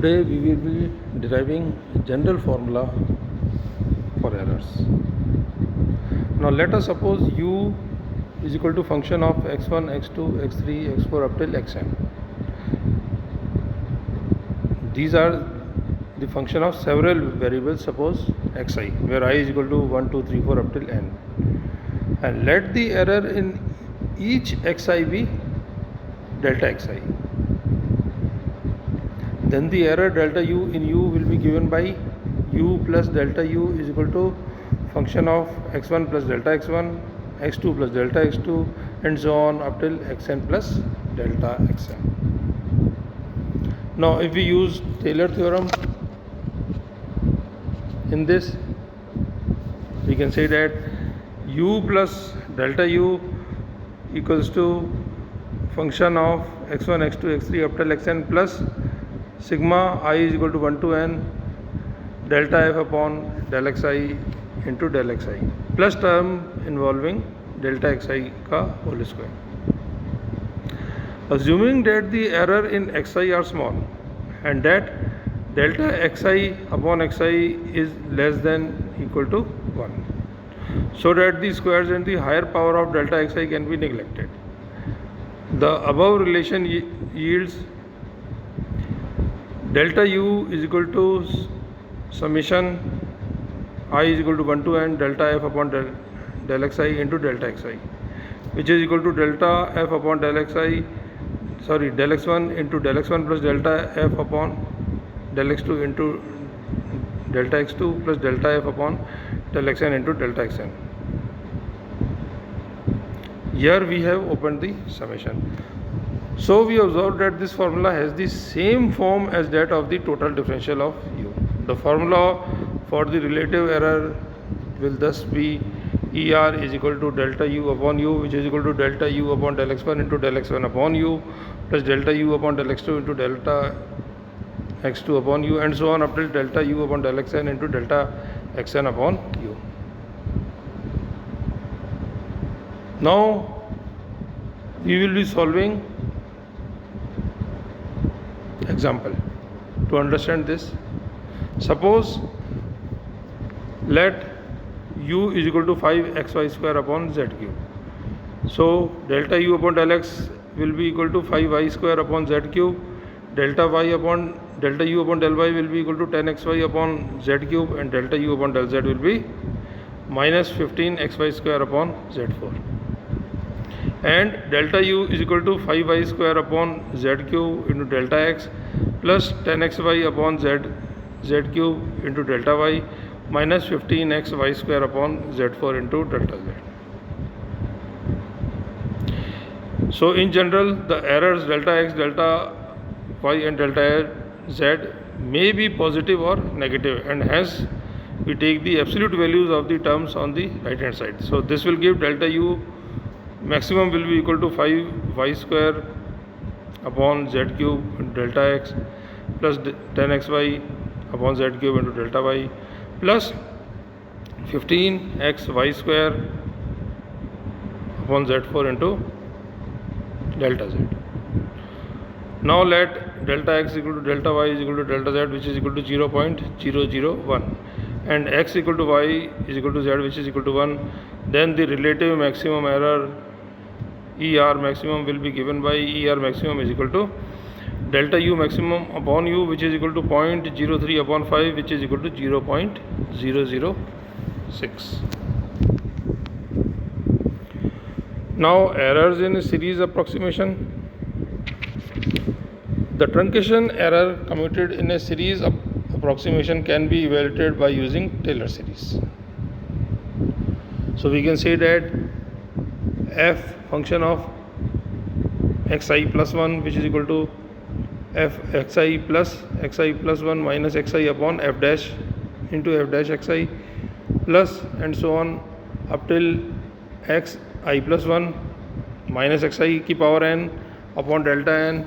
Today we will be deriving a general formula for errors. Now let us suppose u is equal to function of x1, x2, x3, x4 up till xn. These are the function of several variables, suppose xi, where I is equal to 1, 2, 3, 4 up till n. And let the error in each xi be delta xi. Then the error delta u in u will be given by u plus delta u is equal to function of x1 plus delta x1, x2 plus delta x2, and so on up till xn plus delta xn. Now if we use Taylor theorem in this, we can say that u plus delta u equals to function of x1, x2, x3 up till xn plus sigma I is equal to 1 to n delta f upon del xi into del xi plus term involving delta xi ka whole square. Assuming that the error in xi are small and that delta xi upon xi is less than equal to 1, so that the squares and the higher power of delta xi can be neglected. The above relation yields delta u is equal to summation I is equal to 1 to n delta f upon del xi into delta xi, which is equal to delta f upon del x1 into del x1 plus delta f upon del x2 into delta x2 plus delta f upon del xn into delta xn. Here we have opened the summation. So we observe that this formula has the same form as that of the total differential of u. The formula for the relative error will thus be ER is equal to delta u upon u, which is equal to delta u upon del x1 into del x1 upon u plus delta u upon del x2 into delta x2 upon u, and so on up till delta u upon del xn into delta xn upon u. Now we will be solving example to understand this. Suppose let u is equal to 5xy square upon z cube. So delta u upon del x will be equal to 5y square upon z cube. Delta u upon del y will be equal to 10xy upon z cube, and delta u upon del z will be minus 15xy square upon z4. And delta u is equal to 5y square upon z cube into delta x plus 10xy upon z cube into delta y minus 15xy square upon z4 into delta z. So in general, the errors delta x, delta y and delta z may be positive or negative, and hence we take the absolute values of the terms on the right hand side. So this will give delta u maximum will be equal to 5y square upon z cube into delta x plus 10xy upon z cube into delta y plus 15xy square upon z4 into delta z. Now let delta x equal to delta y is equal to delta z, which is equal to 0.001, and x equal to y is equal to z, which is equal to 1. Then the relative maximum error ER maximum will be given by ER maximum is equal to delta u maximum upon u, which is equal to 0.03 upon 5, which is equal to 0.006. Now errors in a series approximation. The truncation error committed in a series approximation can be evaluated by using Taylor series. So we can say that f function of xi plus 1, which is equal to f xi plus 1 minus xi upon f dash into f dash xi plus and so on up till xi plus 1 minus xi की power n upon delta n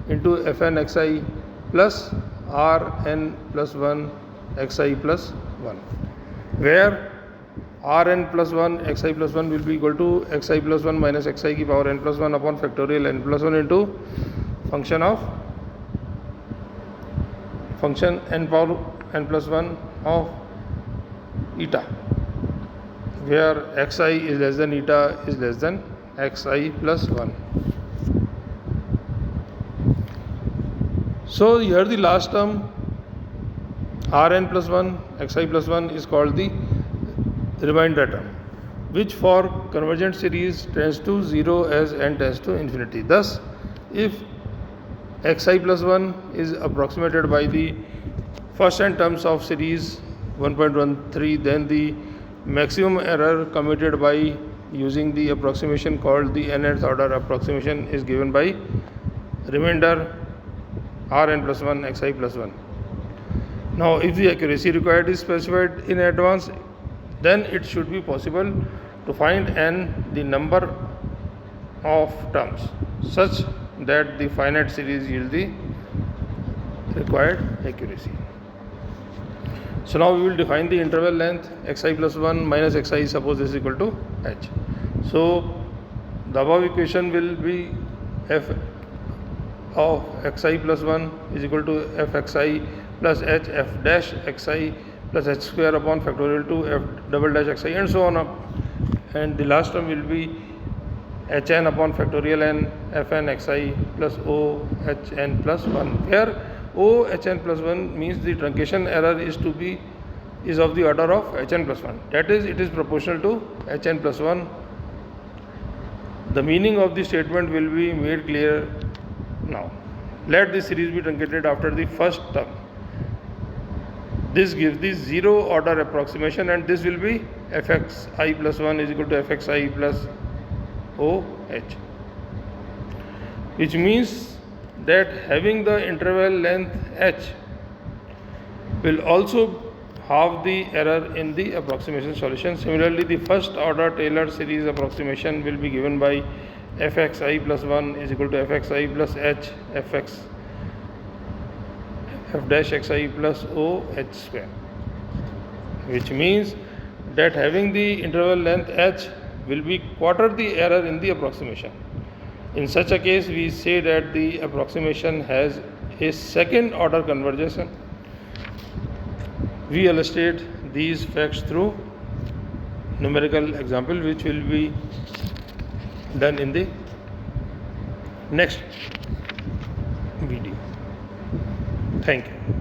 into fn xi plus rn plus 1 xi plus 1, where rn plus 1 xi plus 1 will be equal to xi plus 1 minus xi की power n plus 1 upon factorial n plus 1 into function of function n power n plus 1 of eta, where xi is less than eta is less than xi plus 1. So here the last term Rn plus 1 xi plus 1 is called the remainder term, which for convergent series tends to 0 as n tends to infinity. Thus, if xi plus 1 is approximated by the first n terms of series 1.13, then the maximum error committed by using the approximation called the nth order approximation is given by remainder Rn plus 1 xi plus 1. Now, if the accuracy required is specified in advance, then it should be possible to find n the number of terms such that the finite series yield the required accuracy. So now we will define the interval length xi plus 1 minus xi, suppose this is equal to h. So the above equation will be f of xi plus 1 is equal to fxi plus h f dash xi plus h square upon factorial 2 f double dash xi and so on up, and the last term will be hn upon factorial n fn xi plus o hn plus 1, where o hn plus 1 means the truncation error is of the order of hn plus 1, that is, it is proportional to hn plus 1. The meaning of the statement will be made clear now. Let the series be truncated after the first term. This gives the 0 order approximation, and this will be fxi plus 1 is equal to fxi plus oh, which means that having the interval length h will also have the error in the approximation solution. Similarly, the first order Taylor series approximation will be given by fxi plus 1 is equal to fxi plus h fx f dash xi plus o h square, which means that having the interval length h will be quarter the error in the approximation. In such a case, we say that the approximation has a second order convergence. We illustrate these facts through numerical example, which will be done in the next video. Thank you.